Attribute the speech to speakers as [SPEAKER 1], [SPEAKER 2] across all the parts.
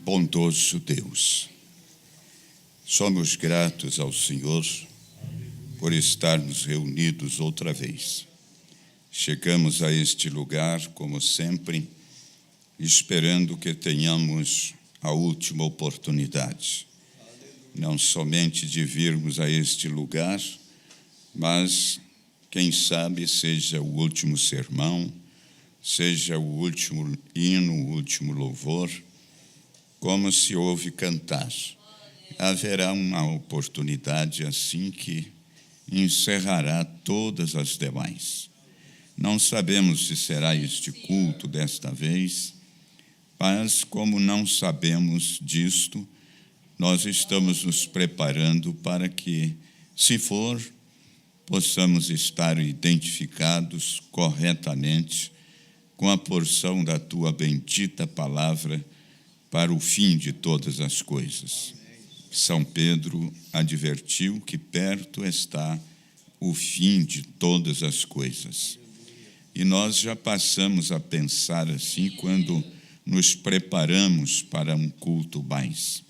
[SPEAKER 1] Bondoso Deus, somos gratos ao Senhor por estarmos reunidos outra vez. Chegamos a este lugar, como sempre, esperando que tenhamos a última oportunidade, não somente de virmos a este lugar, mas, quem sabe, seja o último sermão, seja o último hino, o último louvor, como se ouve cantar. Haverá uma oportunidade assim que encerrará todas as demais. Não sabemos se será este culto desta vez, mas como não sabemos disto, nós estamos nos preparando para que, se for, possamos estar identificados corretamente com a porção da tua bendita palavra para o fim de todas as coisas. São Pedro advertiu que perto está o fim de todas as coisas. E nós já passamos a pensar assim quando nos preparamos para um culto mais.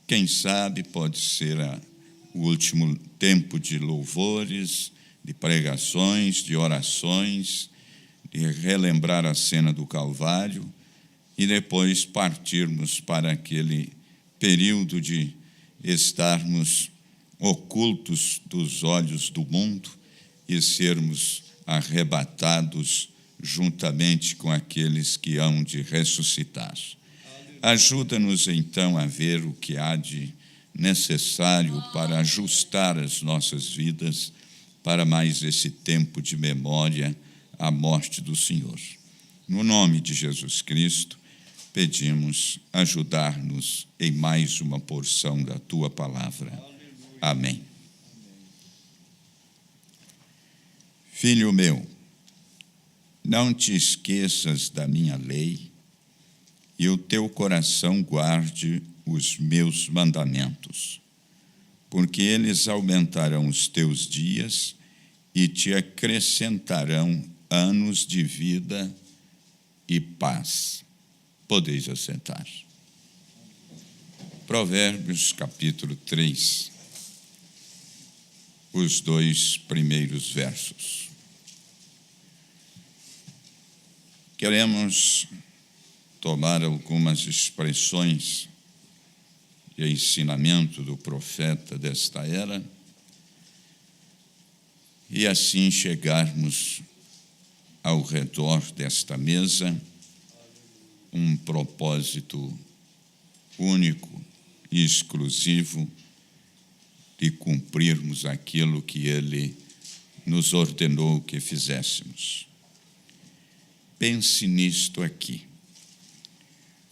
[SPEAKER 1] Quem sabe pode ser o último tempo de louvores, de pregações, de orações, de relembrar a cena do Calvário, e depois partirmos para aquele período de estarmos ocultos dos olhos do mundo e sermos arrebatados juntamente com aqueles que hão de ressuscitar. Ajuda-nos, então, a ver o que há de necessário para ajustar as nossas vidas para mais esse tempo de memória à morte do Senhor. No nome de Jesus Cristo, pedimos ajudar-nos em mais uma porção da tua palavra. Amém. Filho meu, não te esqueças da minha lei e o teu coração guarde os meus mandamentos, porque eles aumentarão os teus dias e te acrescentarão anos de vida e paz. Podeis assentar. Provérbios, capítulo 3, os 2 primeiros versos. Queremos tomar algumas expressões de ensinamento do profeta desta era e assim chegarmos ao redor desta mesa um propósito único e exclusivo de cumprirmos aquilo que ele nos ordenou que fizéssemos. Pense nisto aqui.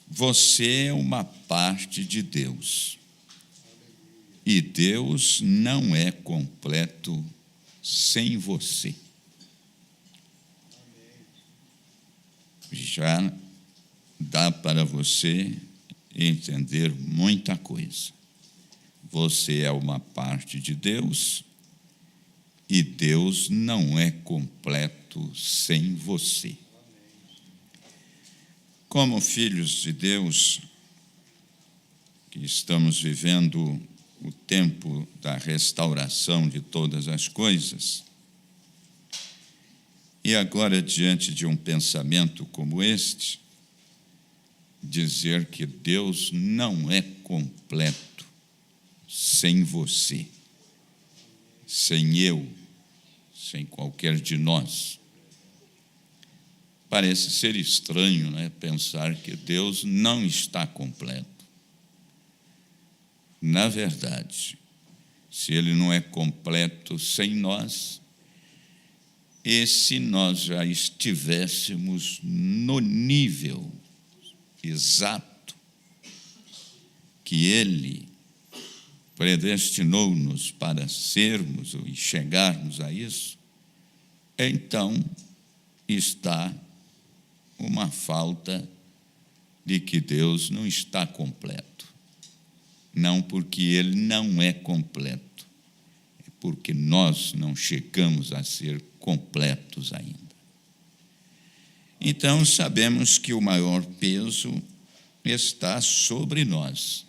[SPEAKER 1] Você é uma parte de Deus. E Deus não é completo sem você. Já dá para você entender muita coisa. Você é uma parte de Deus e Deus não é completo sem você. Como filhos de Deus, que estamos vivendo o tempo da restauração de todas as coisas, e agora, diante de um pensamento como este, dizer que Deus não é completo sem você, sem eu, sem qualquer de nós. Parece ser estranho, né, pensar que Deus não está completo. Na verdade, se Ele não é completo sem nós, e se nós já estivéssemos no nível exato que Ele predestinou-nos para sermos e chegarmos a isso, então está uma falta de que Deus não está completo. Não porque Ele não é completo, é porque nós não chegamos a ser completos ainda. Então, sabemos que o maior peso está sobre nós.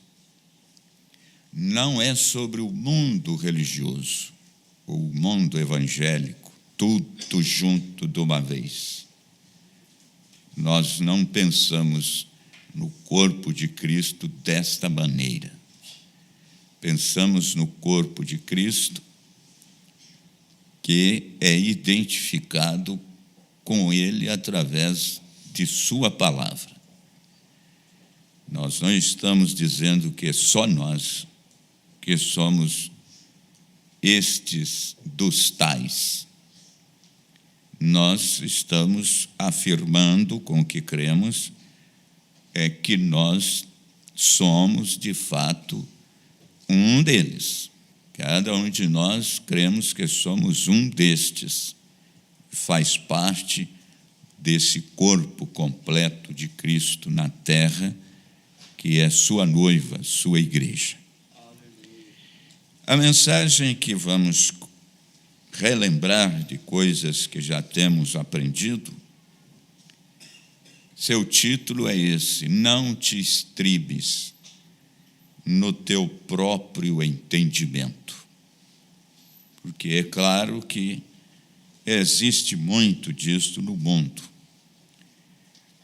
[SPEAKER 1] Não é sobre o mundo religioso, o mundo evangélico, tudo junto de uma vez. Nós não pensamos no corpo de Cristo desta maneira. Pensamos no corpo de Cristo que é identificado com Ele através de sua palavra. Nós não estamos dizendo que é só nós que somos estes dos tais. Nós estamos afirmando com o que cremos que nós somos, de fato, um deles. Cada um de nós cremos que somos um destes. Faz parte desse corpo completo de Cristo na terra, que é sua noiva, sua igreja. A mensagem que vamos relembrar de coisas que já temos aprendido, seu título é esse: não te estribes no teu próprio entendimento. Porque é claro que existe muito disso no mundo.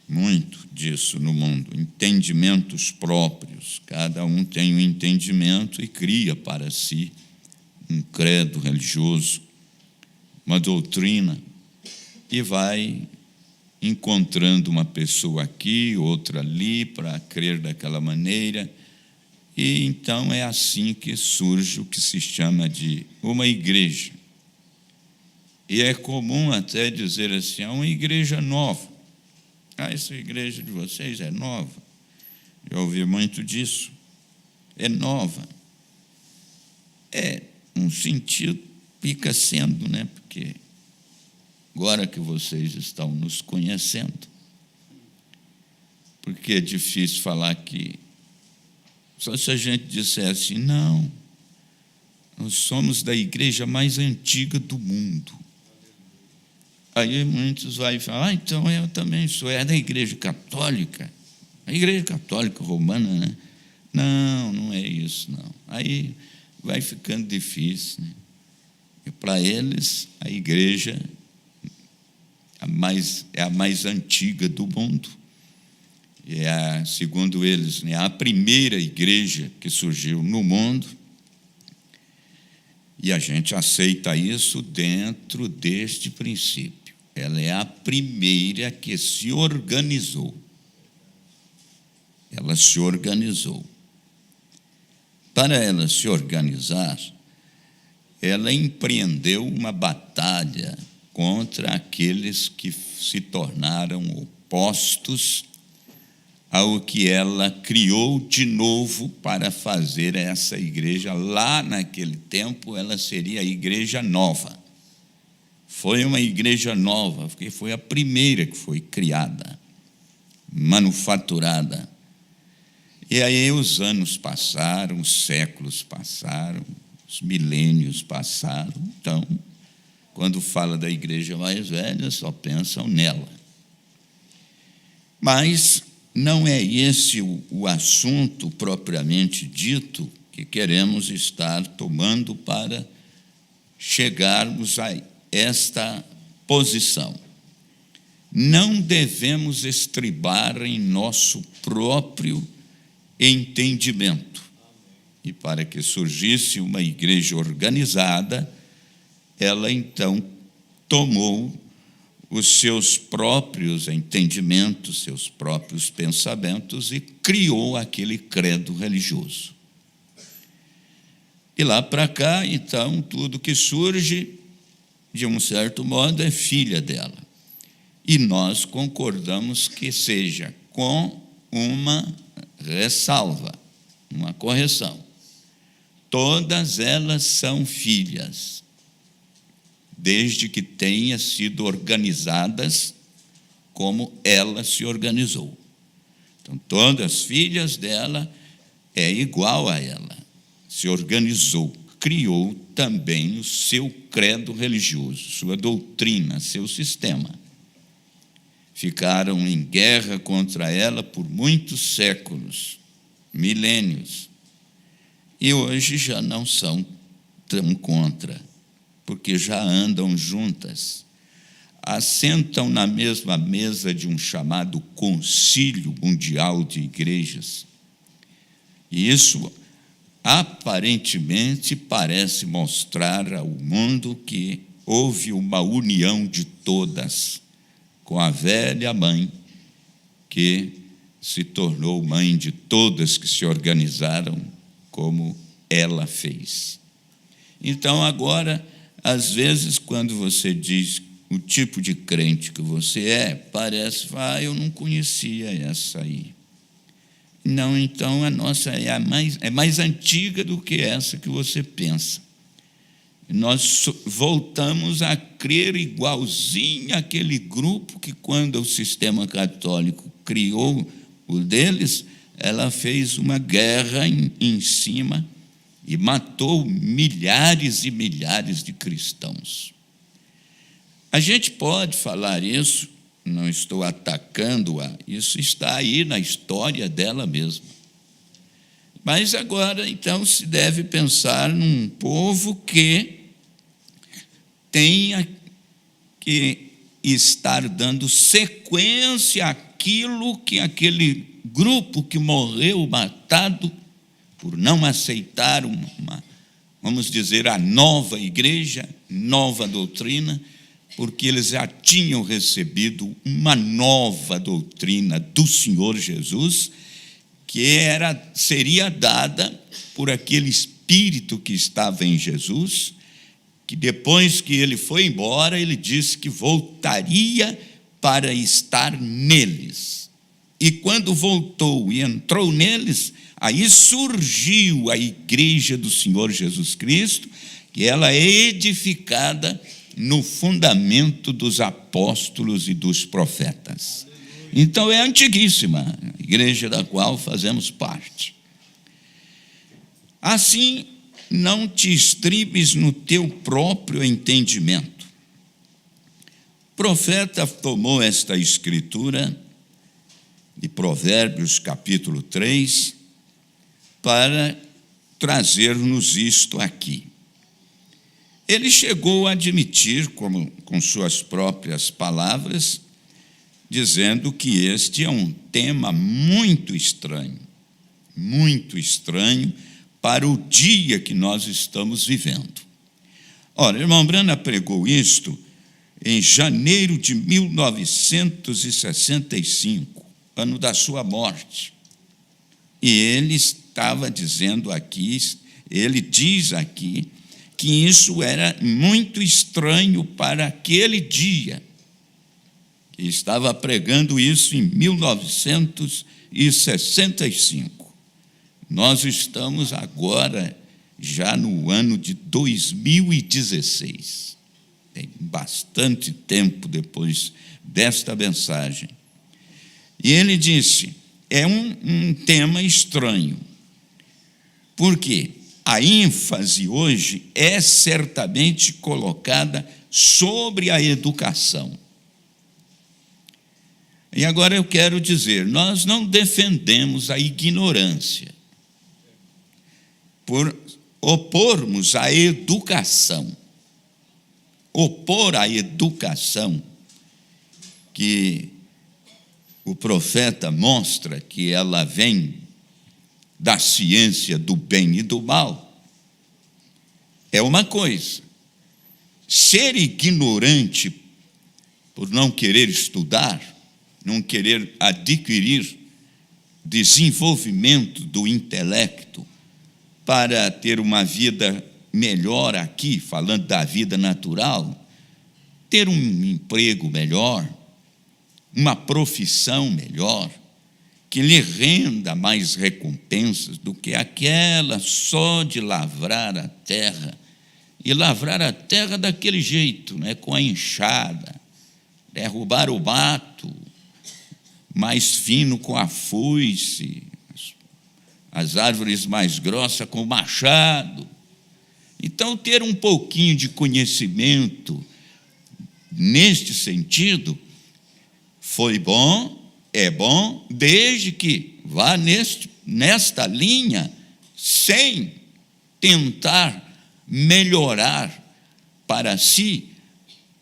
[SPEAKER 1] Muito disso no mundo. Entendimentos próprios. Cada um tem um entendimento e cria para si um credo religioso, uma doutrina, e vai encontrando uma pessoa aqui, outra ali, para crer daquela maneira. E então é assim que surge o que se chama de uma igreja. E é comum até dizer assim: é uma igreja nova. Essa igreja de vocês é nova. Eu ouvi muito disso. É nova. É um sentido, fica sendo, né? Porque agora que vocês estão nos conhecendo, porque é difícil falar que só se a gente dissesse: não, nós somos da igreja mais antiga do mundo. Aí muitos vão falar: então eu também sou, é da igreja católica, a igreja católica romana, né? Não, não é isso, não. Aí vai ficando difícil, né? E para eles, a igreja é a mais antiga do mundo. E segundo eles, né, a primeira igreja que surgiu no mundo. E a gente aceita isso dentro deste princípio. Ela é a primeira que se organizou. Ela se organizou. Para ela se organizar, ela empreendeu uma batalha contra aqueles que se tornaram opostos ao que ela criou de novo para fazer essa igreja. Lá naquele tempo, ela seria a igreja nova. Foi uma igreja nova, porque foi a primeira que foi criada, manufaturada. E aí os anos passaram, os séculos passaram, os milênios passaram. Então, quando fala da igreja mais velha, só pensam nela. Mas não é esse o assunto propriamente dito que queremos estar tomando para chegarmos a esta posição. Não devemos estribar em nosso próprio entendimento. E para que surgisse uma igreja organizada, ela então tomou os seus próprios entendimentos, seus próprios pensamentos e criou aquele credo religioso. E lá para cá, então, tudo que surge, de um certo modo, é filha dela. E nós concordamos que seja com uma ressalva, uma correção. Todas elas são filhas, desde que tenham sido organizadas como ela se organizou. Então, todas as filhas dela é igual a ela, se organizou, criou também o seu credo religioso, sua doutrina, seu sistema. ficaram em guerra contra ela por muitos séculos, milênios, e hoje já não são tão contra, porque já andam juntas, assentam na mesma mesa de um chamado Concílio Mundial de Igrejas. E isso aparentemente parece mostrar ao mundo que houve uma união de todas, com a velha mãe, que se tornou mãe de todas que se organizaram como ela fez. Então, agora, às vezes, quando você diz o tipo de crente que você é, parece, eu não conhecia essa aí. Não, então a nossa é mais antiga do que essa que você pensa. Nós voltamos a crer igualzinho àquele grupo que, quando o sistema católico criou o deles, ela fez uma guerra em cima e matou milhares e milhares de cristãos. A gente pode falar isso, não estou atacando-a, isso está aí na história dela mesma. Mas agora, então, se deve pensar num povo que tenha que estar dando sequência àquilo que aquele grupo que morreu matado por não aceitar vamos dizer, a nova igreja, nova doutrina, porque eles já tinham recebido uma nova doutrina do Senhor Jesus, que seria dada por aquele Espírito que estava em Jesus, que depois que ele foi embora, ele disse que voltaria para estar neles. E quando voltou e entrou neles, aí surgiu a igreja do Senhor Jesus Cristo, que ela é edificada no fundamento dos apóstolos e dos profetas. Então é antiguíssima, a igreja da qual fazemos parte. Assim, não te estribes no teu próprio entendimento. O profeta tomou esta escritura de Provérbios, capítulo 3, para trazer-nos isto aqui. Ele chegou a admitir, com suas próprias palavras, dizendo que este é um tema muito estranho para o dia que nós estamos vivendo. Ora, irmão Brana pregou isto em janeiro de 1965, ano da sua morte. E ele estava dizendo aqui, ele diz aqui, que isso era muito estranho para aquele dia. E estava pregando isso em 1965. Nós estamos agora já no ano de 2016. Tem bastante tempo depois desta mensagem. E ele disse, é um tema estranho. Por quê? A ênfase hoje é certamente colocada sobre a educação. E agora eu quero dizer, nós não defendemos a ignorância por opormos a educação. Opor a educação, que o profeta mostra que ela vem da ciência do bem e do mal, é uma coisa. Ser ignorante por não querer estudar, não querer adquirir desenvolvimento do intelecto para ter uma vida melhor aqui, falando da vida natural, ter um emprego melhor, uma profissão melhor, que lhe renda mais recompensas do que aquela só de lavrar a terra, e lavrar a terra daquele jeito, né, com a enxada, derrubar o mato, mais fino com a foice, as árvores mais grossas com o machado. Então, ter um pouquinho de conhecimento neste sentido foi bom, é bom, desde que vá nesta linha, sem tentar melhorar para si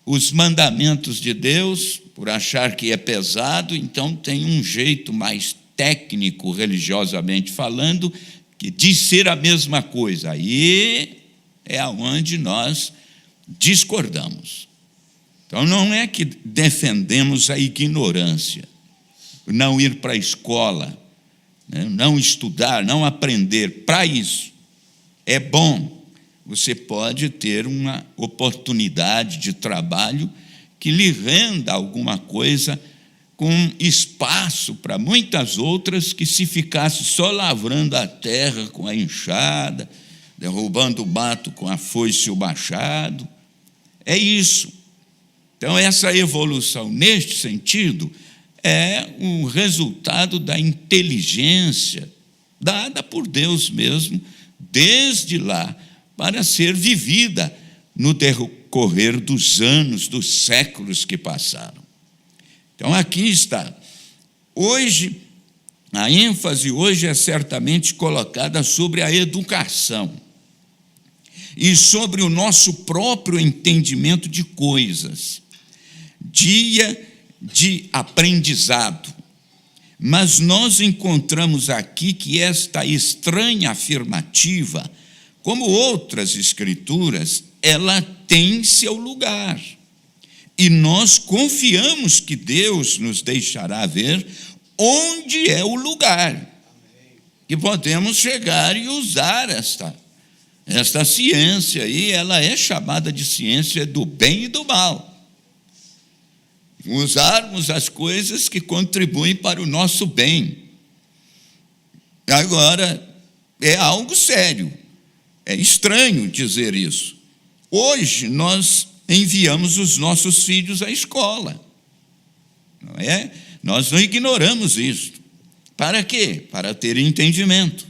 [SPEAKER 1] os mandamentos de Deus, por achar que é pesado, então tem um jeito mais técnico, religiosamente falando, que diz ser a mesma coisa. Aí é onde nós discordamos. Então, não é que defendemos a ignorância, não ir para a escola, não estudar, não aprender. Para isso, é bom. Você pode ter uma oportunidade de trabalho que lhe renda alguma coisa, com espaço para muitas outras que, se ficasse só lavrando a terra com a enxada, derrubando o mato com a foice e o machado. É isso. Então, essa evolução, neste sentido, é um resultado da inteligência dada por Deus mesmo, desde lá, para ser vivida no decorrer dos anos, dos séculos que passaram. Então, aqui está. Hoje, a ênfase hoje é certamente colocada sobre a educação e sobre o nosso próprio entendimento de coisas. Dia de aprendizado. Mas nós encontramos aqui que esta estranha afirmativa, como outras escrituras, ela tem seu lugar. E nós confiamos que Deus nos deixará ver onde é o lugar que podemos chegar e usar esta ciência, e ela é chamada de ciência do bem e do mal. Usarmos as coisas que contribuem para o nosso bem. Agora, é algo sério, é estranho dizer isso. Hoje, nós enviamos os nossos filhos à escola, não é? Nós não ignoramos isso. Para quê? Para ter entendimento.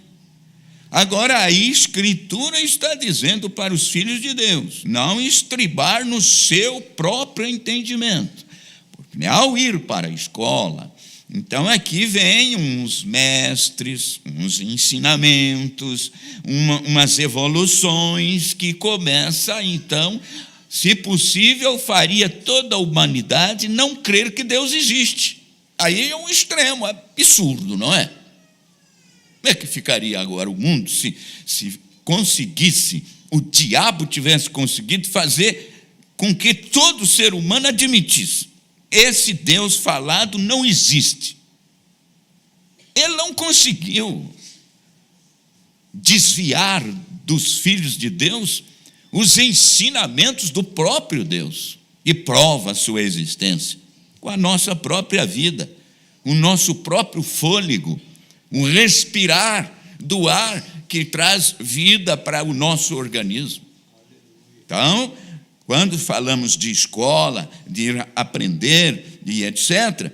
[SPEAKER 1] Agora, a Escritura está dizendo para os filhos de Deus não estribar no seu próprio entendimento. Porque ao ir para a escola, então aqui vem uns mestres, uns ensinamentos, umas evoluções que começa, então, se possível, faria toda a humanidade não crer que Deus existe. Aí é um extremo absurdo, não é? Como é que ficaria agora o mundo se conseguisse, o diabo tivesse conseguido fazer com que todo ser humano admitisse: esse Deus falado não existe. Ele não conseguiu desviar dos filhos de Deus os ensinamentos do próprio Deus, e prova a sua existência com a nossa própria vida, o nosso próprio fôlego, o respirar do ar que traz vida para o nosso organismo. Então, quando falamos de escola, de ir aprender e etc.,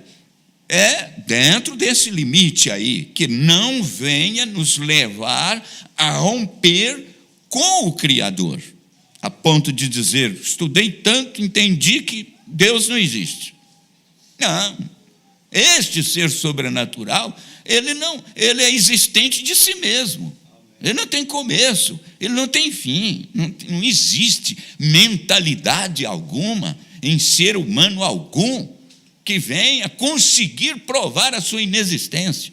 [SPEAKER 1] é dentro desse limite aí, que não venha nos levar a romper com o Criador, a ponto de dizer: estudei tanto, entendi que Deus não existe. Não, este ser sobrenatural, ele é existente de si mesmo. Ele não tem começo, ele não tem fim, não existe mentalidade alguma em ser humano algum que venha conseguir provar a sua inexistência.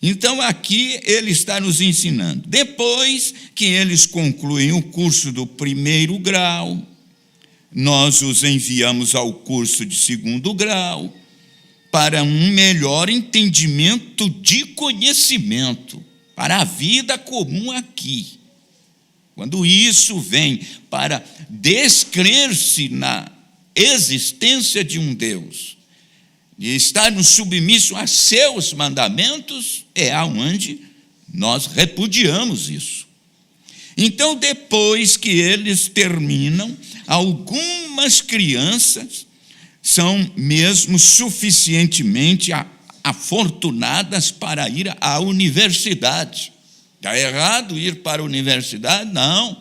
[SPEAKER 1] Então, aqui ele está nos ensinando. Depois que eles concluem o curso do 1º grau, nós os enviamos ao curso de 2º grau, para um melhor entendimento de conhecimento, para a vida comum aqui. Quando isso vem para descrer-se na existência de um Deus e estar no submisso a seus mandamentos, é aonde nós repudiamos isso. Então, depois que eles terminam, algumas crianças são mesmo suficientemente afortunadas para ir à universidade. Está errado ir para a universidade? Não.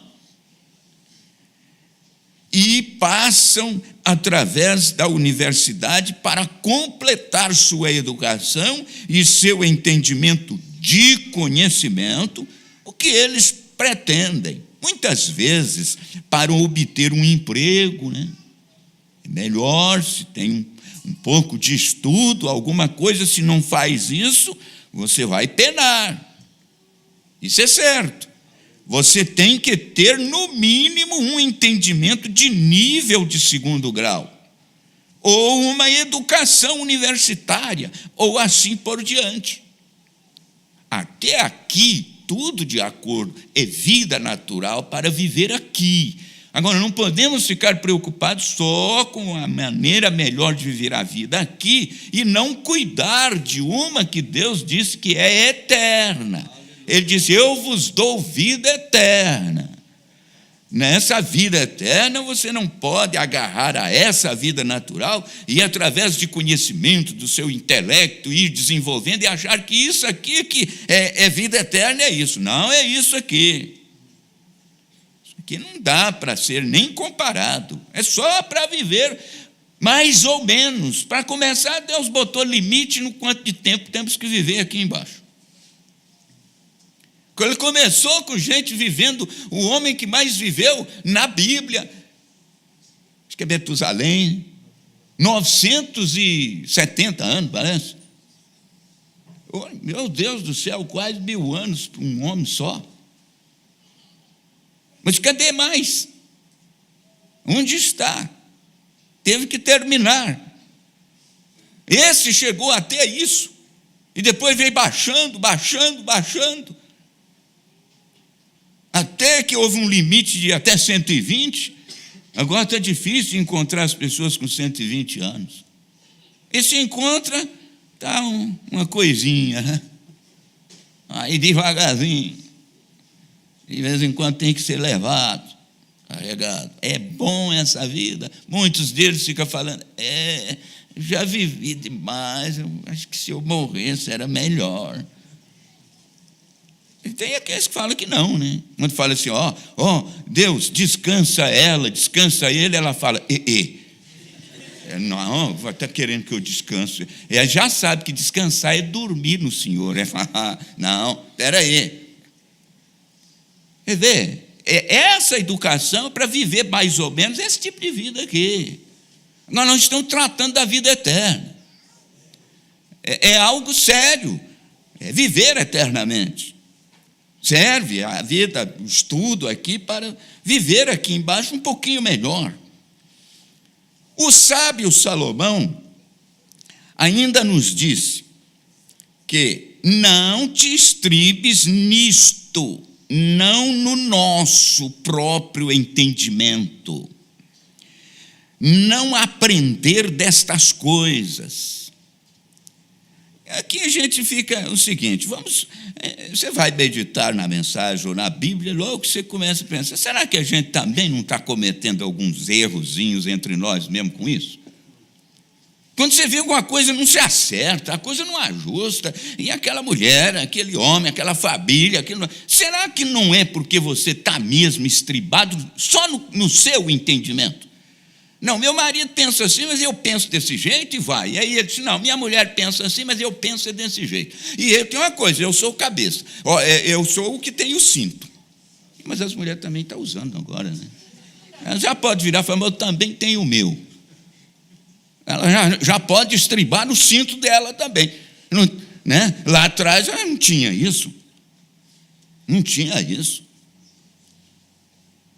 [SPEAKER 1] E e passam através da universidade para completar sua educação e seu entendimento de conhecimento, o que eles pretendem, muitas vezes, para obter um emprego, né? É melhor se tem um pouco de estudo, alguma coisa. Se não faz isso, você vai penar. Isso é certo. Você tem que ter, no mínimo, um entendimento de nível de 2º grau, ou uma educação universitária, ou assim por diante. Até aqui, tudo de acordo, é vida natural para viver aqui. Agora, não podemos ficar preocupados só com a maneira melhor de viver a vida aqui e não cuidar de uma que Deus disse que é eterna. Ele disse: eu vos dou vida eterna. Nessa vida eterna, você não pode agarrar a essa vida natural e, através de conhecimento do seu intelecto, ir desenvolvendo e achar que isso aqui que é vida eterna, é isso. Não é isso aqui. Isso aqui não dá para ser nem comparado. É só para viver mais ou menos. Para começar, Deus botou limite no quanto de tempo temos que viver aqui embaixo. Ele começou com gente vivendo, o homem que mais viveu na Bíblia, acho que é Metusalém, 970 anos, parece. Oh, meu Deus do céu, quase 1000 anos para um homem só. Mas cadê mais? Onde está? Teve que terminar. Esse chegou até isso, e depois veio baixando, até que houve um limite de até 120, agora está difícil encontrar as pessoas com 120 anos. E se encontra, está uma coisinha, né? Aí devagarzinho, de vez em quando tem que ser levado, carregado. É bom essa vida. Muitos deles ficam falando: já vivi demais, eu acho que se eu morresse era melhor. E tem aqueles que falam que não, né? Quando fala assim: Deus, descansa ela, descansa ele, ela fala: não, está querendo que eu descanse. Ela já sabe que descansar é dormir no Senhor. Não, espera aí. Quer ver? Essa educação é para viver mais ou menos esse tipo de vida aqui. Nós não estamos tratando da vida eterna. É algo sério. É viver eternamente. Serve a vida, o estudo aqui, para viver aqui embaixo um pouquinho melhor. O sábio Salomão ainda nos disse que não te estribes nisto, não no nosso próprio entendimento, não aprender destas coisas. Aqui a gente fica o seguinte: você vai meditar na mensagem ou na Bíblia, logo que você começa a pensar: será que a gente também não está cometendo alguns errozinhos entre nós mesmo com isso? Quando você vê alguma coisa não se acerta, a coisa não ajusta, e aquela mulher, aquele homem, aquela família, será que não é porque você está mesmo estribado só no seu entendimento? Não, meu marido pensa assim, mas eu penso desse jeito, e vai. E aí ele disse: não, minha mulher pensa assim, mas eu penso desse jeito. E eu tenho uma coisa: eu sou o cabeça, eu sou o que tem o cinto. Mas as mulheres também estão usando agora, né? Ela já pode virar e falar: eu também tenho o meu. Ela já pode estribar no cinto dela também, não, né? Lá atrás não tinha isso. Não tinha isso.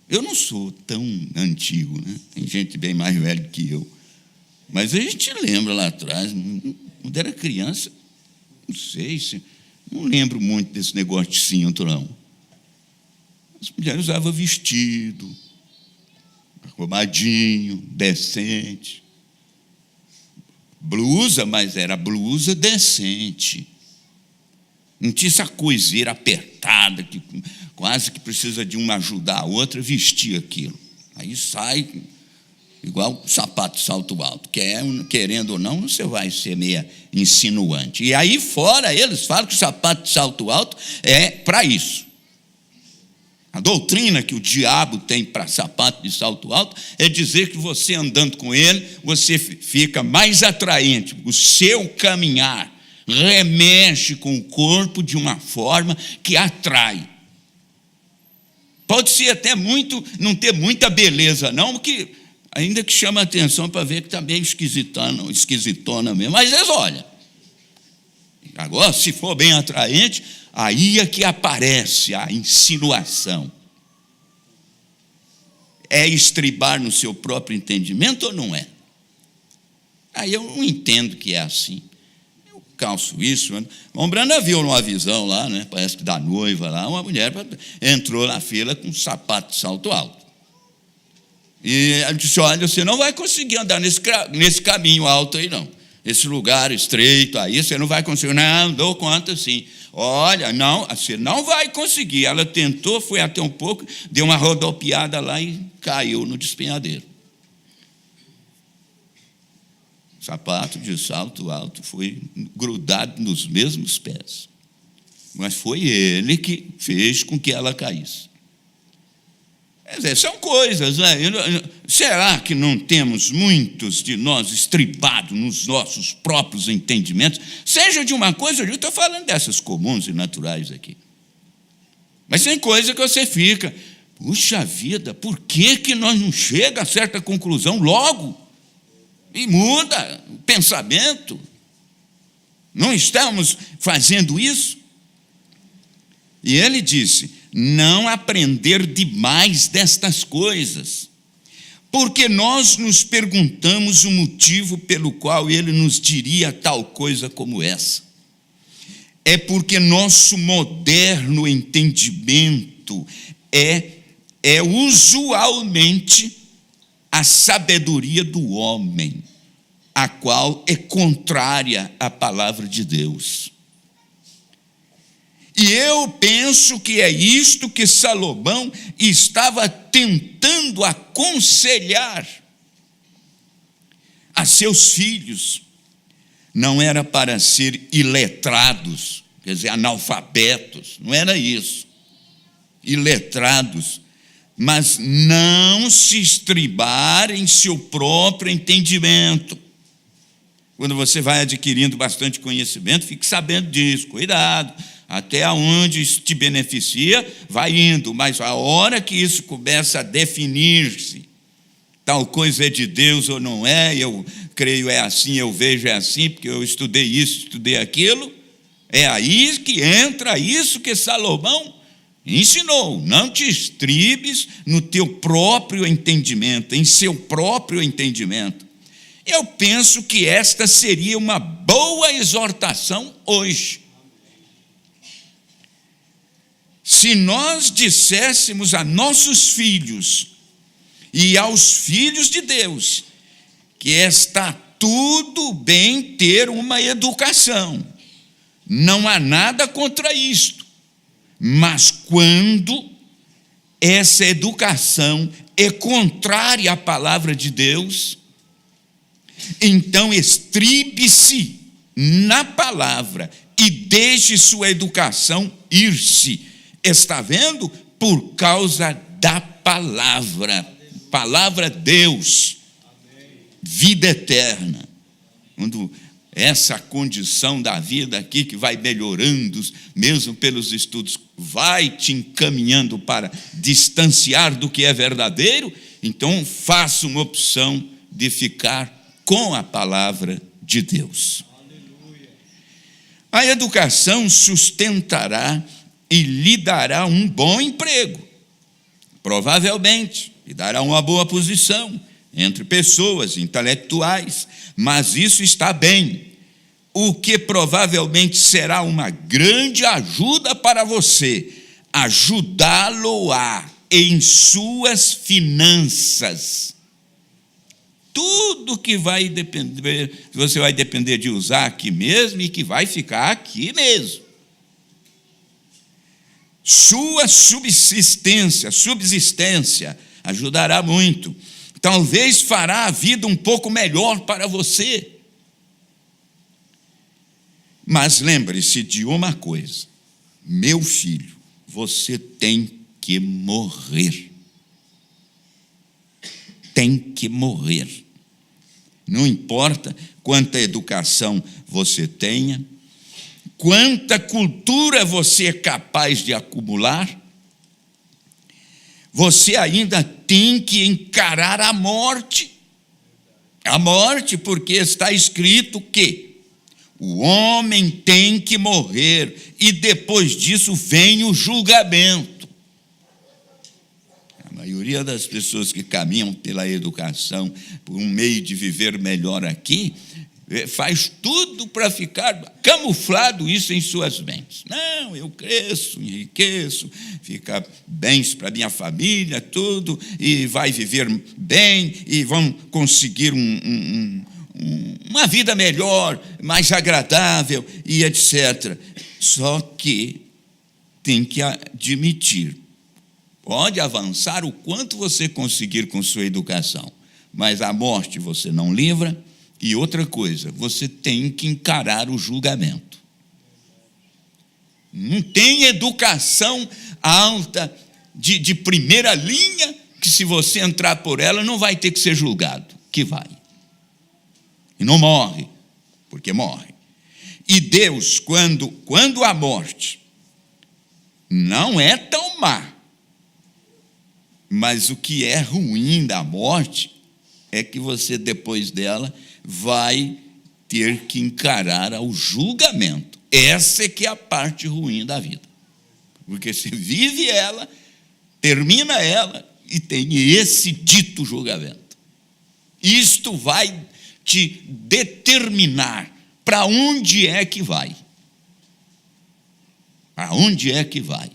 [SPEAKER 1] Eu não sou tão antigo, né? Tem gente bem mais velha que eu. Mas a gente lembra lá atrás, quando era criança, não lembro muito desse negócio de cinto, não. As mulheres usavam vestido, arrumadinho, decente. Blusa, mas era blusa decente. Não tinha essa coiseira apertada, que quase que precisa de uma ajudar a outra, vestir aquilo. Aí sai igual sapato de salto alto. Querendo ou não, você vai ser meio insinuante. E aí fora eles falam que o sapato de salto alto é para isso. A doutrina que o diabo tem para sapato de salto alto é dizer que você andando com ele, você fica mais atraente. O seu caminhar remexe com o corpo de uma forma que atrai. Pode ser até não ter muita beleza, não, porque ainda que chama a atenção para ver que está meio esquisitona mesmo. Mas olha, agora se for bem atraente, aí é que aparece a insinuação. É estribar no seu próprio entendimento ou não é? Aí eu não entendo que é assim. Eu calço isso. O Branda viu uma visão lá, né? Parece que da noiva lá, uma mulher entrou na fila com um sapato de salto alto. E ela disse: olha, você não vai conseguir andar nesse caminho alto aí, não. Esse lugar estreito aí, você não vai conseguir. Não, dou conta sim. Olha, não, você não vai conseguir. Ela tentou, foi até um pouco, deu uma rodopiada lá e caiu no despenhadeiro. O sapato de salto alto foi grudado nos mesmos pés. Mas foi ele que fez com que ela caísse. Quer dizer, são coisas, né? Será que não temos muitos de nós estribados nos nossos próprios entendimentos? Seja de uma coisa ou de outra, estou falando dessas comuns e naturais aqui. Mas tem coisa que você fica, puxa vida, por que nós não chegamos a certa conclusão logo? E muda o pensamento. Não estamos fazendo isso? E ele disse: não aprender demais destas coisas, porque nós nos perguntamos o motivo pelo qual ele nos diria tal coisa como essa. É porque nosso moderno entendimento é usualmente a sabedoria do homem, a qual é contrária à palavra de Deus. E eu penso que é isto que Salomão estava tentando aconselhar a seus filhos. Não era para ser iletrados, quer dizer, analfabetos, não era isso. Iletrados, mas não se estribar em seu próprio entendimento. Quando você vai adquirindo bastante conhecimento, fique sabendo disso, cuidado. Até onde isso te beneficia, vai indo, mas a hora que isso começa a definir-se, tal coisa é de Deus ou não é, eu creio é assim, eu vejo é assim, porque eu estudei isso, estudei aquilo, é aí que entra isso que Salomão ensinou: não te estribes no teu próprio entendimento, em seu próprio entendimento. Eu penso que esta seria uma boa exortação hoje. Se nós disséssemos a nossos filhos e aos filhos de Deus que está tudo bem ter uma educação, não há nada contra isto, mas quando essa educação é contrária à palavra de Deus, então estribe-se na palavra e deixe sua educação ir-se. Está vendo? Por causa da palavra Deus, vida eterna. Quando essa condição da vida aqui, que vai melhorando, mesmo pelos estudos, vai te encaminhando para distanciar do que é verdadeiro, então faça uma opção de ficar com a palavra de Deus. A educação sustentará e lhe dará um bom emprego, provavelmente, lhe dará uma boa posição entre pessoas intelectuais, mas isso está bem. O que provavelmente será uma grande ajuda para você, ajudá-lo-á em suas finanças. Tudo que vai depender, você vai depender de usar aqui mesmo e que vai ficar aqui mesmo. Sua subsistência ajudará muito. Talvez fará a vida um pouco melhor para você. Mas lembre-se de uma coisa: meu filho, você tem que morrer. Tem que morrer. Não importa quanta educação você tenha, quanta cultura você é capaz de acumular, você ainda tem que encarar a morte. A morte, porque está escrito que o homem tem que morrer e depois disso vem o julgamento. A maioria das pessoas que caminham pela educação, por um meio de viver melhor aqui, faz tudo para ficar camuflado isso em suas mentes. Não, eu cresço, enriqueço, fica bens para minha família, tudo, e vai viver bem, e vão conseguir uma vida melhor, mais agradável, e etc. Só que tem que admitir, pode avançar o quanto você conseguir com sua educação, mas a morte você não livra. E outra coisa, você tem que encarar o julgamento. Não tem educação alta, de primeira linha, que se você entrar por ela, não vai ter que ser julgado, que vai. E não morre, porque morre. E Deus, quando a morte não é tão má, mas o que é ruim da morte é que você, depois dela, vai ter que encarar o julgamento. Essa é que é a parte ruim da vida. Porque você vive ela, termina ela e tem esse dito julgamento. Isto vai te determinar para onde é que vai. Aonde é que vai?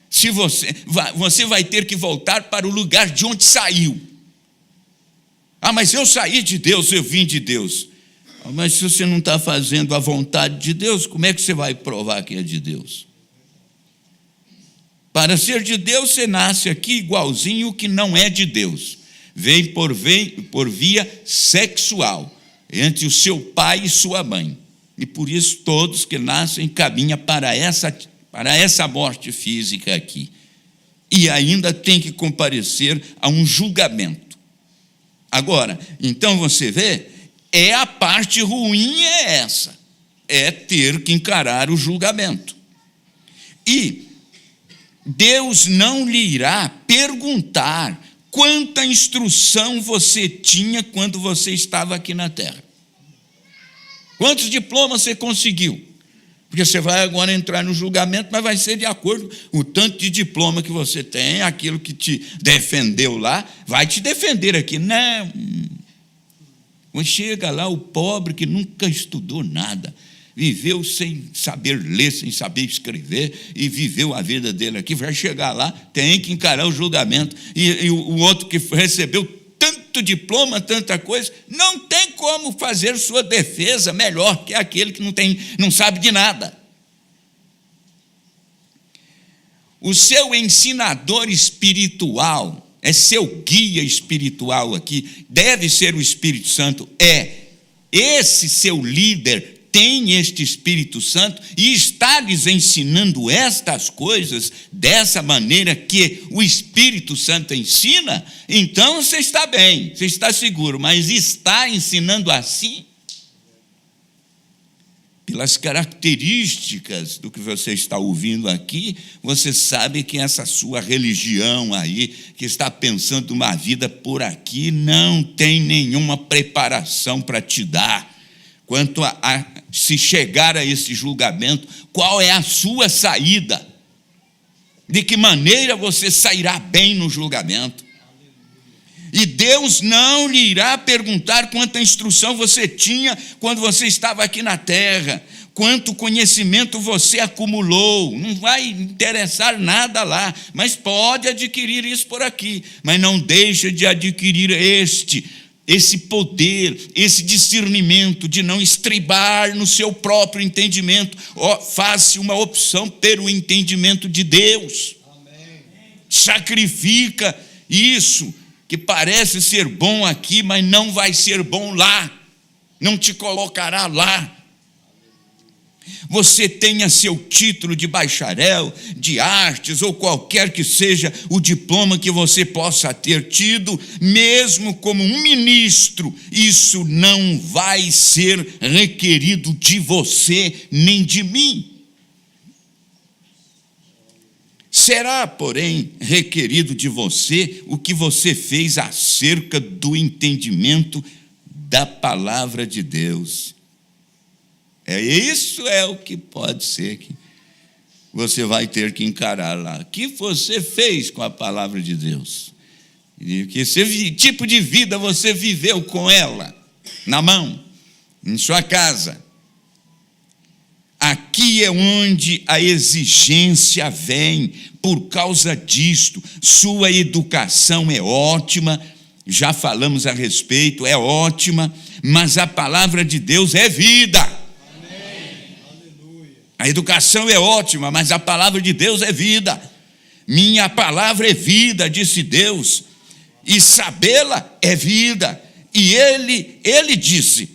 [SPEAKER 1] Se você vai ter que voltar para o lugar de onde saiu. Mas eu saí de Deus, eu vim de Deus. Mas se você não está fazendo a vontade de Deus, como é que você vai provar que é de Deus? Para ser de Deus, você nasce aqui igualzinho o que não é de Deus. Vem por via sexual, entre o seu pai e sua mãe. E por isso todos que nascem caminham para essa morte física aqui. E ainda tem que comparecer a um julgamento. Agora, então você vê, a parte ruim é essa, é ter que encarar o julgamento. E Deus não lhe irá perguntar quanta instrução você tinha quando você estava aqui na terra. Quantos diplomas você conseguiu? Porque você vai agora entrar no julgamento, mas vai ser de acordo com o tanto de diploma que você tem, aquilo que te defendeu lá, vai te defender aqui. Não. Quando chega lá o pobre que nunca estudou nada, viveu sem saber ler, sem saber escrever, e viveu a vida dele aqui, vai chegar lá, tem que encarar o julgamento, e o outro que recebeu tanto diploma, tanta coisa, não tem como fazer sua defesa melhor que aquele que não sabe de nada. O seu ensinador espiritual, seu guia espiritual aqui, deve ser o Espírito Santo, esse seu líder tem este Espírito Santo e está lhes ensinando estas coisas dessa maneira que o Espírito Santo ensina, então você está bem, você está seguro, mas está ensinando assim? Pelas características do que você está ouvindo aqui, você sabe que essa sua religião aí, que está pensando uma vida por aqui, não tem nenhuma preparação para te dar. Quanto a se chegar a esse julgamento, qual é a sua saída? De que maneira você sairá bem no julgamento? E Deus não lhe irá perguntar quanta instrução você tinha quando você estava aqui na terra, quanto conhecimento você acumulou, não vai interessar nada lá, mas pode adquirir isso por aqui, mas não deixa de adquirir esse poder, esse discernimento de não estribar no seu próprio entendimento. Faça uma opção pelo entendimento de Deus. Amém. Sacrifica isso que parece ser bom aqui, mas não vai ser bom lá, não te colocará lá. você tenha seu título de bacharel, de artes, ou qualquer que seja o diploma que você possa ter tido, mesmo como um ministro, isso não vai ser requerido de você nem de mim. Será, porém, requerido de você o que você fez acerca do entendimento da palavra de Deus. Isso é o que pode ser que você vai ter que encarar lá. O que você fez com a palavra de Deus? E que tipo de vida você viveu com ela, na mão, em sua casa. Aqui é onde a exigência vem, por causa disto. Sua educação é ótima, já falamos a respeito, é ótima, mas a palavra de Deus é vida. Amém. A educação é ótima, mas a palavra de Deus é vida. Minha palavra é vida, disse Deus, e sabê-la é vida. E ele disse: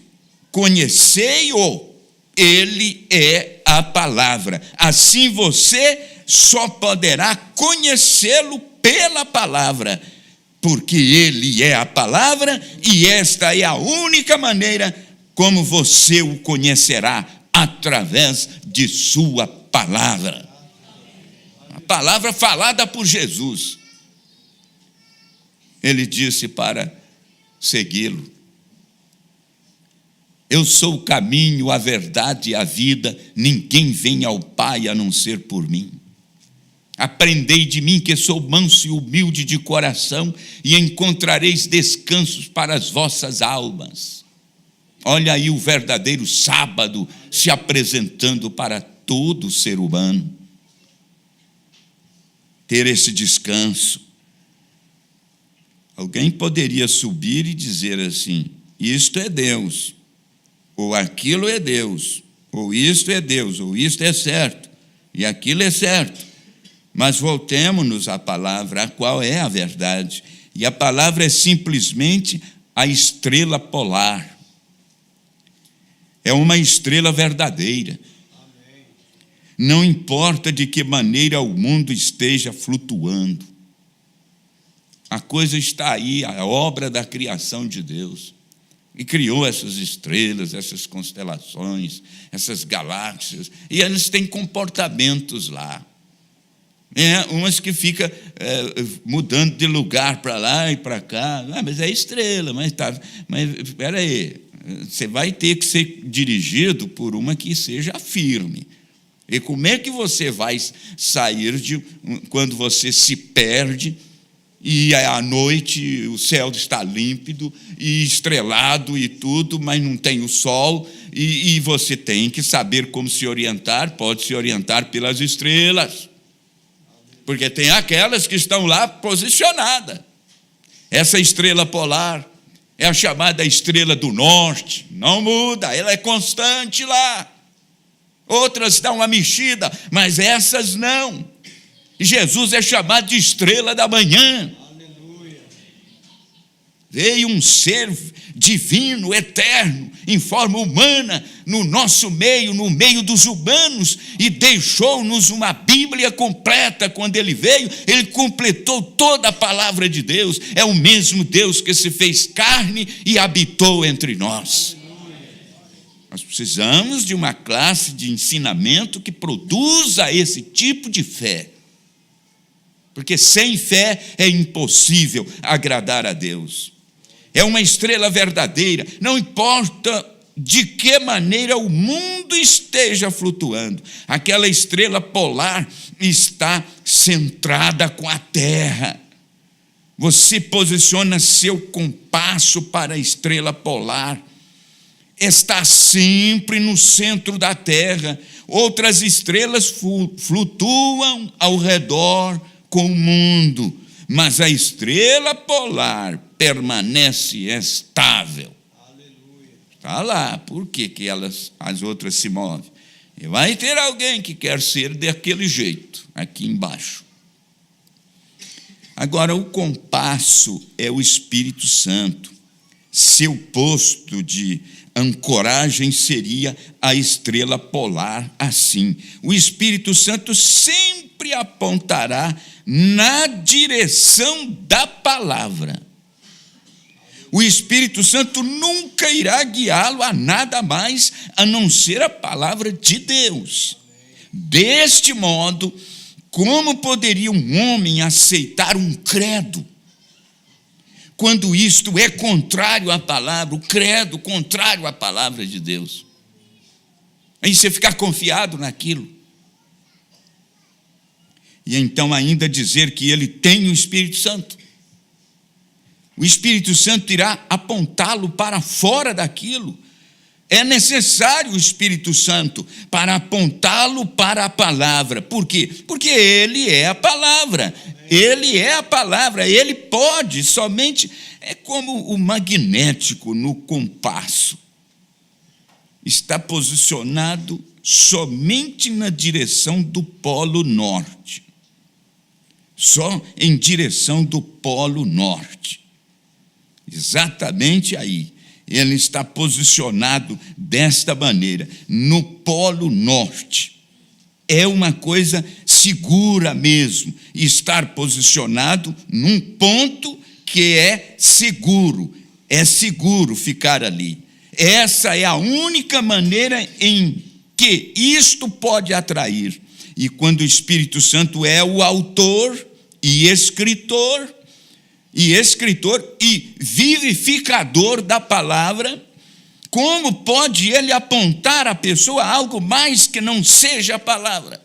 [SPEAKER 1] conhecei-o. Ele é a palavra. Assim você só poderá conhecê-lo pela palavra, porque ele é a palavra, e esta é a única maneira como você o conhecerá, através de sua palavra. A palavra falada por Jesus. Ele disse para segui-lo: eu sou o caminho, a verdade e a vida, ninguém vem ao Pai a não ser por mim. Aprendei de mim, que sou manso e humilde de coração, e encontrareis descansos para as vossas almas. Olha aí o verdadeiro sábado se apresentando para todo ser humano. Ter esse descanso. Alguém poderia subir e dizer assim: isto é Deus, ou aquilo é Deus, ou isto é Deus, ou isto é certo, e aquilo é certo. Mas voltemos-nos à palavra, a qual é a verdade. E a palavra é simplesmente a estrela polar. É uma estrela verdadeira. Não importa de que maneira o mundo esteja flutuando. A coisa está aí, a obra da criação de Deus. E criou essas estrelas, essas constelações, essas galáxias. E eles têm comportamentos lá. Umas que ficam mudando de lugar para lá e para cá. Mas é estrela, mas espera aí. Você vai ter que ser dirigido por uma que seja firme. E como é que você vai sair quando você se perde, e à noite o céu está límpido e estrelado e tudo, mas não tem o sol, e você tem que saber como se orientar? Pode se orientar pelas estrelas, porque tem aquelas que estão lá posicionadas. Essa estrela polar é a chamada estrela do norte, não muda, ela é constante lá. Outras dão uma mexida, mas essas não. Jesus é chamado de estrela da manhã. Aleluia. Veio um ser divino, eterno, em forma humana, no nosso meio, no meio dos humanos, e deixou-nos uma Bíblia completa. Quando ele veio, ele completou toda a palavra de Deus. É o mesmo Deus que se fez carne e habitou entre nós. Nós precisamos de uma classe de ensinamento que produza esse tipo de fé. Porque sem fé é impossível agradar a Deus. É uma estrela verdadeira, não importa de que maneira o mundo esteja flutuando. Aquela estrela polar está centrada com a terra. Você posiciona seu compasso para a estrela polar. Está sempre no centro da terra. Outras estrelas flutuam ao redor com o mundo, mas a estrela polar permanece estável. Aleluia. Está lá. Por que as outras se movem? E vai ter alguém que quer ser daquele jeito, aqui embaixo. Agora, o compasso é o Espírito Santo. seu posto de ancoragem seria a estrela polar, assim. O Espírito Santo sempre apontará na direção da palavra. O Espírito Santo nunca irá guiá-lo a nada mais a não ser a palavra de Deus. Deste modo, como poderia um homem aceitar um credo quando isto é contrário à palavra, o credo contrário à palavra de Deus? Aí você ficar confiado naquilo. E então ainda dizer que ele tem o Espírito Santo. O Espírito Santo irá apontá-lo para fora daquilo. É necessário o Espírito Santo para apontá-lo para a palavra. Por quê? Porque ele é a palavra. Ele é a palavra. Ele pode somente... É como o magnético no compasso. Está posicionado somente na direção do Polo Norte. Só em direção do Polo Norte. Exatamente aí. Ele está posicionado desta maneira, no Polo Norte. É uma coisa segura mesmo, estar posicionado num ponto que é seguro ficar ali. Essa é a única maneira em que isto pode atrair. E quando o Espírito Santo é o autor e escritor e vivificador da palavra, como pode ele apontar à pessoa algo mais que não seja a palavra?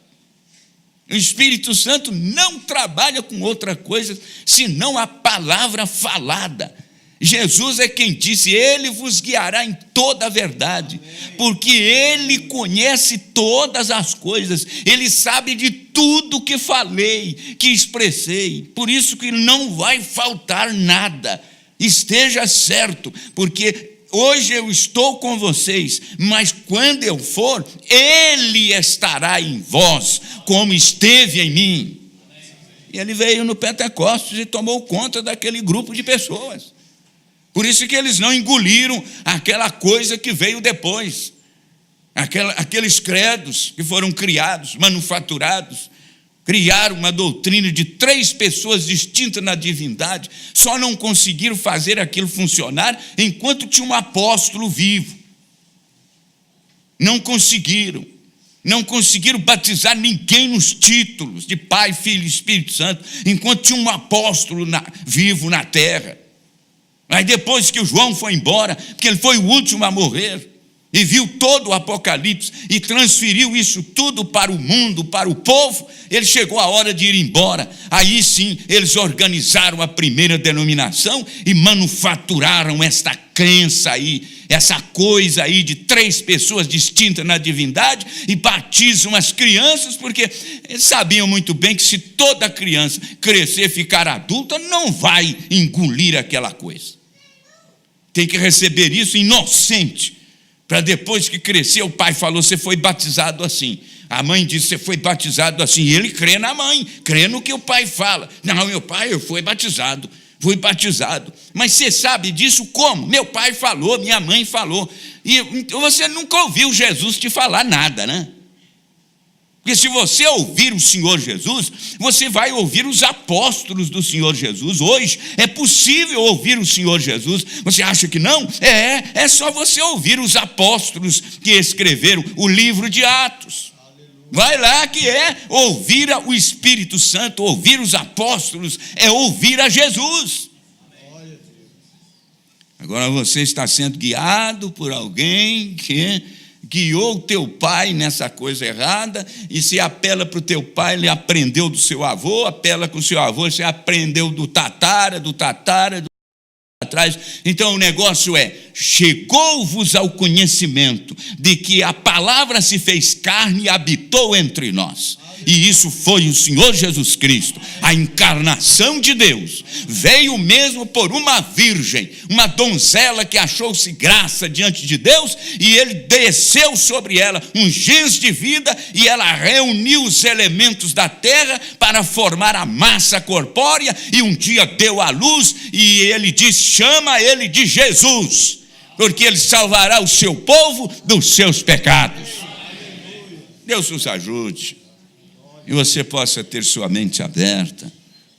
[SPEAKER 1] O Espírito Santo não trabalha com outra coisa senão a palavra falada. Jesus é quem disse: ele vos guiará em toda a verdade, porque ele conhece todas as coisas, ele sabe de tudo que falei, que expressei, por isso que não vai faltar nada. Esteja certo, porque hoje eu estou com vocês, mas quando eu for, ele estará em vós, como esteve em mim. E ele veio no Pentecostes e tomou conta daquele grupo de pessoas. Por isso que eles não engoliram aquela coisa que veio depois. Aqueles credos que foram criados, manufaturados, criaram uma doutrina de 3 pessoas distintas na divindade, só não conseguiram fazer aquilo funcionar enquanto tinha um apóstolo vivo. Não conseguiram batizar ninguém nos títulos de Pai, Filho e Espírito Santo, enquanto tinha um apóstolo vivo na terra. Mas depois que o João foi embora, porque ele foi o último a morrer, e viu todo o Apocalipse, e transferiu isso tudo para o mundo, para o povo, ele chegou a hora de ir embora. Aí sim, eles organizaram a primeira denominação, e manufaturaram esta crença aí, essa coisa aí de 3 pessoas distintas na divindade, e batizam as crianças, porque eles sabiam muito bem que se toda criança crescer, ficar adulta, não vai engolir aquela coisa. Tem que receber isso inocente, para depois que crescer, o pai falou: você foi batizado assim. A mãe disse: você foi batizado assim. E ele crê na mãe, crê no que o pai fala. Não, meu pai, eu fui batizado. Mas você sabe disso como? Meu pai falou, minha mãe falou. E você nunca ouviu Jesus te falar nada, né? Porque se você ouvir o Senhor Jesus, você vai ouvir os apóstolos do Senhor Jesus. Hoje é possível ouvir o Senhor Jesus. Você acha que não? É só você ouvir os apóstolos que escreveram o livro de Atos. Vai lá, que é ouvir o Espírito Santo, ouvir os apóstolos, é ouvir a Jesus. Agora você está sendo guiado por alguém que guiou o teu pai nessa coisa errada, e se apela para o teu pai, ele aprendeu do seu avô, apela com o seu avô, você aprendeu do tatara, atrás. Então o negócio é: chegou-vos ao conhecimento de que a palavra se fez carne e habitou entre nós. E isso foi o Senhor Jesus Cristo, a encarnação de Deus. Veio mesmo por uma virgem, uma donzela que achou-se graça diante de Deus, e ele desceu sobre ela um giz de vida, e ela reuniu os elementos da terra para formar a massa corpórea, e um dia deu à luz, e ele disse: chama ele de Jesus, porque ele salvará o seu povo dos seus pecados. Deus nos ajude, e você possa ter sua mente aberta.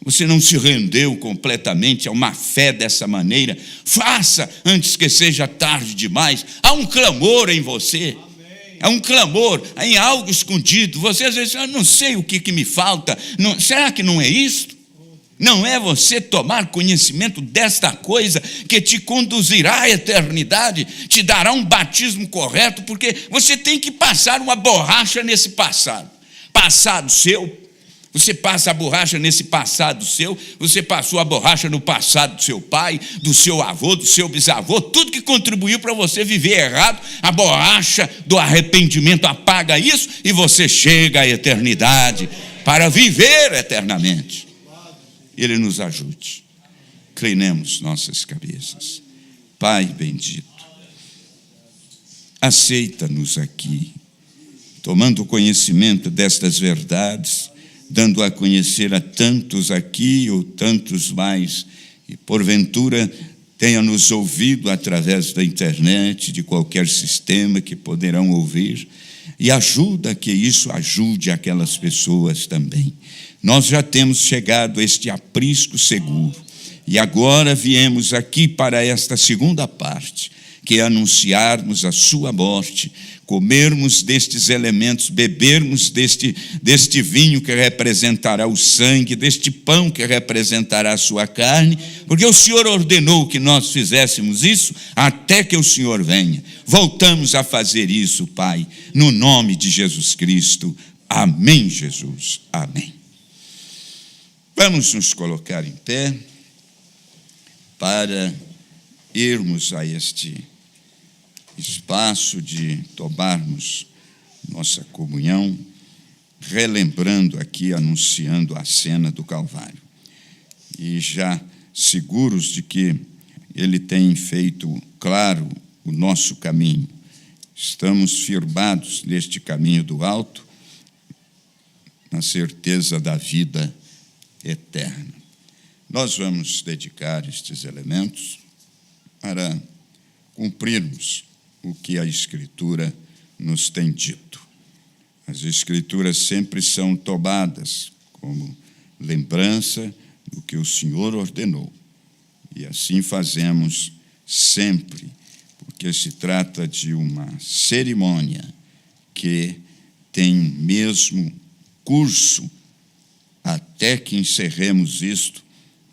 [SPEAKER 1] Você não se rendeu completamente a uma fé dessa maneira. Faça antes que seja tarde demais. Há um clamor em você. Há um clamor em algo escondido. Você às vezes, não sei o que me falta. Não, será que não é isto? Não é você tomar conhecimento desta coisa que te conduzirá à eternidade, te dará um batismo correto, porque você tem que passar uma borracha nesse passado seu. Você passa a borracha nesse passado seu, você passou a borracha no passado do seu pai, do seu avô, do seu bisavô, tudo que contribuiu para você viver errado, a borracha do arrependimento apaga isso, e você chega à eternidade para viver eternamente. Ele nos ajude. Inclinemos nossas cabeças. Pai bendito, aceita-nos aqui, tomando conhecimento destas verdades, dando a conhecer a tantos aqui ou tantos mais, e porventura tenha nos ouvido através da internet, de qualquer sistema que poderão ouvir, e ajuda que isso ajude aquelas pessoas também. Nós já temos chegado a este aprisco seguro, e agora viemos aqui para esta segunda parte, que é anunciarmos a sua morte, comermos destes elementos, bebermos deste vinho que representará o sangue, deste pão que representará a sua carne, porque o Senhor ordenou que nós fizéssemos isso até que o Senhor venha. Voltamos a fazer isso, Pai, no nome de Jesus Cristo. Amém, Jesus. Amém. Vamos nos colocar em pé para irmos a este espaço de tomarmos nossa comunhão, relembrando aqui, anunciando a cena do Calvário. E já seguros de que Ele tem feito claro o nosso caminho. Estamos firmados neste caminho do alto, na certeza da vida eterna. Nós vamos dedicar estes elementos para cumprirmos o que a Escritura nos tem dito. As Escrituras sempre são tomadas como lembrança do que o Senhor ordenou. E assim fazemos sempre, porque se trata de uma cerimônia que tem mesmo curso até que encerremos isto,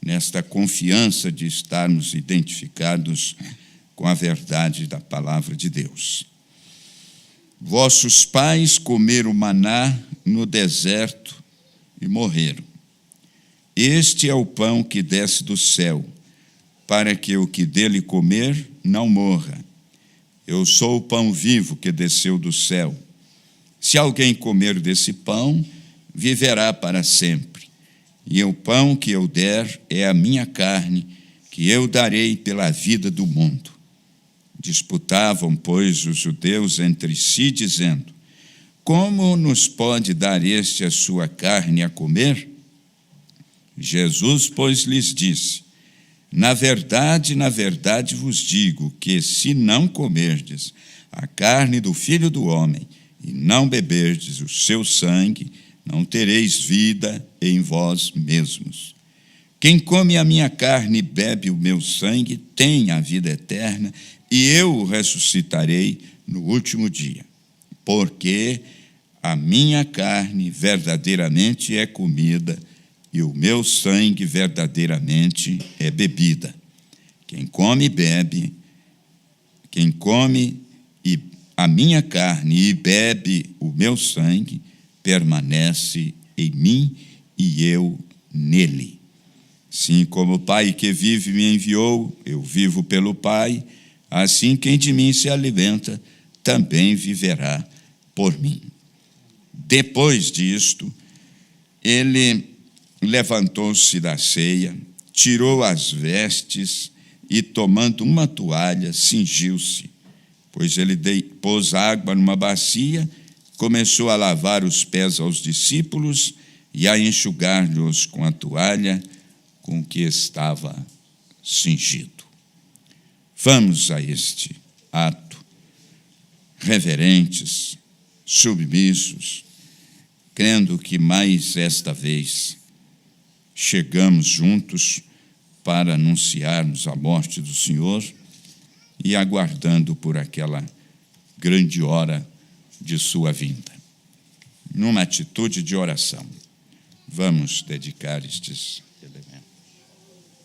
[SPEAKER 1] nesta confiança de estarmos identificados com a verdade da palavra de Deus. Vossos pais comeram maná no deserto e morreram. Este é o pão que desce do céu, para que o que dele comer não morra. Eu sou o pão vivo que desceu do céu. Se alguém comer desse pão, viverá para sempre. E o pão que eu der é a minha carne, que eu darei pela vida do mundo. Disputavam, pois, os judeus entre si, dizendo: como nos pode dar este a sua carne a comer? Jesus, pois, lhes disse: na verdade vos digo que, se não comerdes a carne do Filho do Homem e não beberdes o seu sangue, não tereis vida em vós mesmos. Quem come a minha carne e bebe o meu sangue tem a vida eterna, e eu o ressuscitarei no último dia. Porque a minha carne verdadeiramente é comida, e o meu sangue verdadeiramente é bebida. Quem come a minha carne e bebe o meu sangue, permanece em mim e eu nele. Assim como o Pai que vive me enviou, eu vivo pelo Pai, assim quem de mim se alimenta também viverá por mim. Depois disto, ele levantou-se da ceia, tirou as vestes e, tomando uma toalha, cingiu-se, pois ele pôs água numa bacia, começou a lavar os pés aos discípulos e a enxugar-lhes com a toalha com que estava cingido. Vamos a este ato, reverentes, submissos, crendo que mais esta vez chegamos juntos para anunciarmos a morte do Senhor e aguardando por aquela grande hora de sua vinda. Numa atitude de oração, vamos dedicar estes